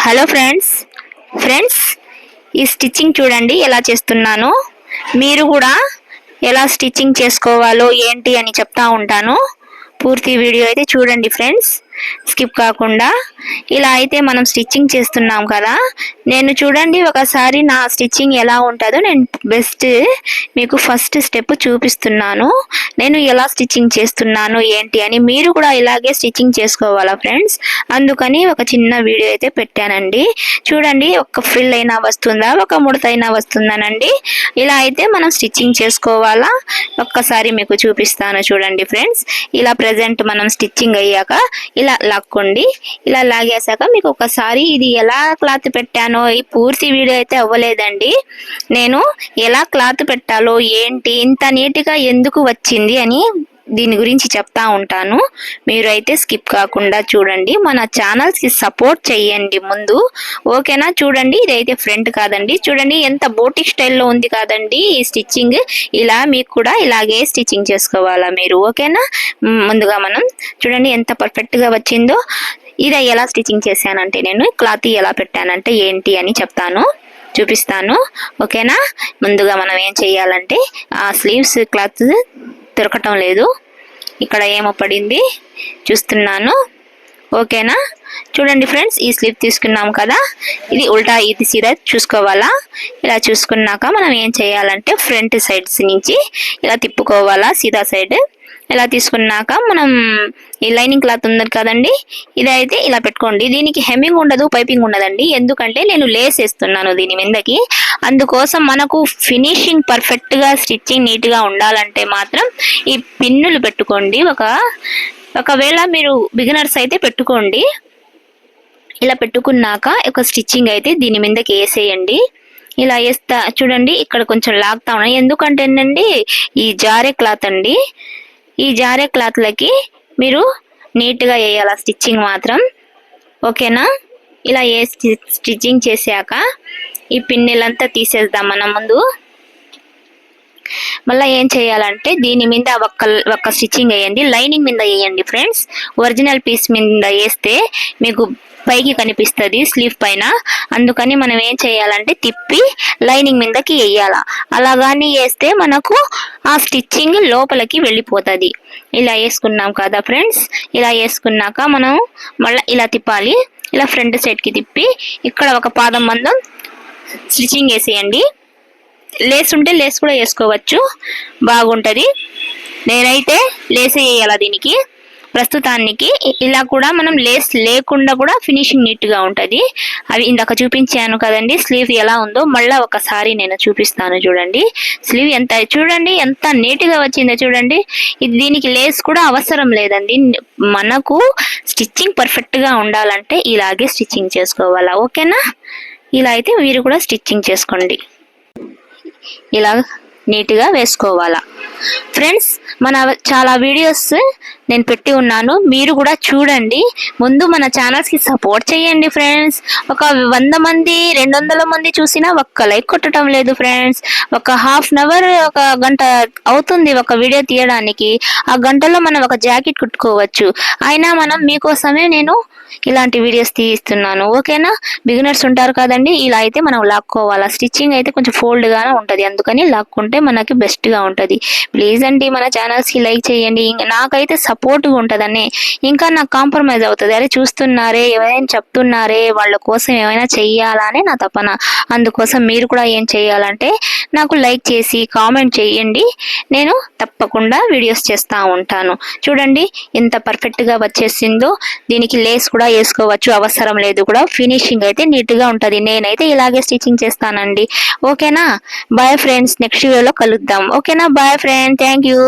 Hello friends ఈ stitching చూడండి ఎలా చేస్తున్నానో. మీరు కూడా ఎలా స్టిచ్చింగ్ చేసుకోవాలో ఏంటి అని చెప్తా ఉంటాను. పూర్తి వీడియో అయితే చూడండి ఫ్రెండ్స్, స్కిప్ కాకుండా. ఇలా అయితే మనం స్టిచ్చింగ్ చేస్తున్నాం కదా. నేను చూడండి ఒకసారి నా స్టిచ్చింగ్ ఎలా ఉంటుందో నేను బెస్ట్ మీకు ఫస్ట్ స్టెప్ చూపిస్తున్నాను. నేను ఎలా స్టిచ్చింగ్ చేస్తున్నాను ఏంటి అని మీరు కూడా ఇలాగే స్టిచ్చింగ్ చేసుకోవాలా ఫ్రెండ్స్. అందుకని ఒక చిన్న వీడియో అయితే పెట్టానండి. చూడండి, ఒక ఫ్రిల్ అయినా వస్తుందా, ఒక ముడత అయినా వస్తుందానండి. ఇలా అయితే మనం స్టిచ్చింగ్ చేసుకోవాలా. ఒక్కసారి మీకు చూపిస్తాను చూడండి ఫ్రెండ్స్. ఇలా ప్రెజెంట్ మనం స్టిచ్చింగ్ అయ్యాక ఇలా లాక్కోండి. ఇలా లాగేసాక మీకు ఒకసారి ఇది ఎలా క్లాత్ పెట్టానో, ఈ పూర్తి వీడియో అయితే అవ్వలేదండి. నేను ఎలా క్లాత్ పెట్టాలో ఏంటి ఇంత నీట్గా ఎందుకు వచ్చింది అని దీని గురించి చెప్తా ఉంటాను. మీరు అయితే స్కిప్ కాకుండా చూడండి. మన ఛానల్స్కి సపోర్ట్ చేయండి ముందు, ఓకేనా. చూడండి, ఇదైతే ఫ్రంట్ కాదండి. చూడండి ఎంత బోటిక్ స్టైల్లో ఉంది కాదండి ఈ స్టిచ్చింగ్. ఇలా మీకు కూడా ఇలాగే స్టిచ్చింగ్ చేసుకోవాలా మీరు, ఓకేనా. ముందుగా మనం చూడండి ఎంత పర్ఫెక్ట్గా వచ్చిందో. ఇది ఎలా స్టిచ్చింగ్ చేశానంటే నేను క్లాత్ ఎలా పెట్టానంటే ఏంటి అని చెప్తాను, చూపిస్తాను, ఓకేనా. ముందుగా మనం ఏం చేయాలంటే ఆ స్లీవ్స్ క్లాత్ దొరకటం లేదు, ఇక్కడ ఏమో పడింది చూస్తున్నాను, ఓకేనా. చూడండి ఫ్రెండ్స్, ఈ స్లీవ్ తీసుకున్నాం కదా, ఇది ఉల్టా ఇది సీదా చూసుకోవాలా. ఇలా చూసుకున్నాక మనం ఏం చేయాలంటే ఫ్రంట్ సైడ్స్ నుంచి ఇలా తిప్పుకోవాలా, సీదా సైడ్. ఇలా తీసుకున్నాక మనం ఈ లైనింగ్ క్లాత్ ఉంది కదండి, ఇదైతే ఇలా పెట్టుకోండి. దీనికి హెమ్మింగ్ ఉండదు, పైపింగ్ ఉండదండి. ఎందుకంటే నేను లేస్ వేస్తున్నాను దీని మీదకి. అందుకోసం మనకు ఫినిషింగ్ పర్ఫెక్ట్గా స్టిచ్చింగ్ నీట్గా ఉండాలంటే మాత్రం ఈ పిన్నులు పెట్టుకోండి. ఒకవేళ మీరు బిగినర్స్ అయితే పెట్టుకోండి. ఇలా పెట్టుకున్నాక ఒక స్టిచ్చింగ్ అయితే దీని మీదకి వేసేయండి. ఇలా వేస్తా చూడండి, ఇక్కడ కొంచెం లాగుతా ఉన్నాయి. ఎందుకంటేనండి ఈ జారే క్లాత్ అండి. ఈ జారే క్లాత్లకి మీరు నీట్గా వేయాల స్టిచ్చింగ్ మాత్రం, ఓకేనా. ఇలా స్టిచ్చింగ్ చేశాక ఈ పిన్నులంతా తీసేద్దాం మనం ముందు. మళ్ళీ ఏం చేయాలంటే దీని మీద ఒక్క స్టిచ్చింగ్ వేయండి, లైనింగ్ మీద వేయండి ఫ్రెండ్స్. ఒరిజినల్ పీస్ మీద వేస్తే మీకు పైకి కనిపిస్తుంది స్లీవ్ పైన. అందుకని మనం ఏం చేయాలంటే తిప్పి లైనింగ్ మీదకి వేయాల. అలాగాని వేస్తే మనకు ఆ స్టిచ్చింగ్ లోపలికి వెళ్ళిపోతుంది. ఇలా వేసుకున్నాం కదా ఫ్రెండ్స్. ఇలా వేసుకున్నాక మనం మళ్ళీ ఇలా తిప్పాలి. ఇలా ఫ్రంట్ సైడ్కి తిప్పి ఇక్కడ ఒక పాదం మందం స్టిచ్చింగ్ వేసేయండి. లేస్ ఉంటే లేస్ కూడా వేసుకోవచ్చు, బాగుంటుంది. నేనైతే లేస్ వేయాల దీనికి ప్రస్తుతానికి. ఇలా కూడా మనం లేస్ లేకుండా కూడా ఫినిషింగ్ నీట్గా ఉంటుంది. అవి ఇందాక చూపించాను కదండి స్లీవ్ ఎలా ఉందో, మళ్ళీ ఒకసారి నేను చూపిస్తాను చూడండి. స్లీవ్ చూడండి ఎంత నీట్గా వచ్చిందో చూడండి. ఇది దీనికి లేస్ కూడా అవసరం లేదండి. మనకు స్టిచ్చింగ్ పర్ఫెక్ట్గా ఉండాలంటే ఇలాగే స్టిచ్చింగ్ చేసుకోవాలా, ఓకేనా. ఇలా అయితే మీరు కూడా స్టిచ్చింగ్ చేసుకోండి. ఇలా నీట్గా వేసుకోవాలా ఫ్రెండ్స్. మన చాలా వీడియోస్ నేను పెట్టి ఉన్నాను, మీరు కూడా చూడండి. ముందు మన ఛానల్స్కి సపోర్ట్ చేయండి ఫ్రెండ్స్. ఒక 100 మంది 200 మంది చూసినా ఒక్క లైక్ కొట్టడం లేదు ఫ్రెండ్స్. ఒక హాఫ్ అన్ అవర్, ఒక గంట అవుతుంది ఒక వీడియో తీయడానికి. ఆ గంటలో మనం ఒక జాకెట్ కుట్టుకోవచ్చు. అయినా మనం మీకోసమే నేను ఇలాంటి వీడియోస్ తీస్తున్నాను, ఓకేనా. బిగినర్స్ ఉంటారు కదండి, ఇలా అయితే మనం లాక్కోవాలా. స్టిచ్చింగ్ అయితే కొంచెం ఫోల్డ్గానే ఉంటుంది, అందుకని లాక్కుంటే మనకి బెస్ట్గా ఉంటుంది. ప్లీజ్ అండి మన ఛానల్స్కి లైక్ చేయండి. నాకైతే సపోర్ట్గా ఉంటుందని, ఇంకా నాకు కాంప్రమైజ్ అవుతుంది. అరే చూస్తున్నారే, ఏమైనా చెప్తున్నారే, వాళ్ళ కోసం ఏమైనా చెయ్యాలనే నా తపన. అందుకోసం మీరు కూడా ఏం చేయాలంటే నాకు లైక్ చేసి కామెంట్ చేయండి. నేను తప్పకుండా వీడియోస్ చేస్తూ ఉంటాను. చూడండి ఎంత పర్ఫెక్ట్గా వచ్చేసిందో. దీనికి లేస్ కూడా వేసుకోవచ్చు, అవసరం లేదు కూడా. ఫినిషింగ్ అయితే నీట్గా ఉంటుంది. నేనైతే ఇలాగే స్టిచ్చింగ్ చేస్తానండి, ఓకేనా. బాయ్ ఫ్రెండ్స్, నెక్స్ట్ వీడియోలో కలుద్దాం, ఓకేనా. Boy friend, thank you.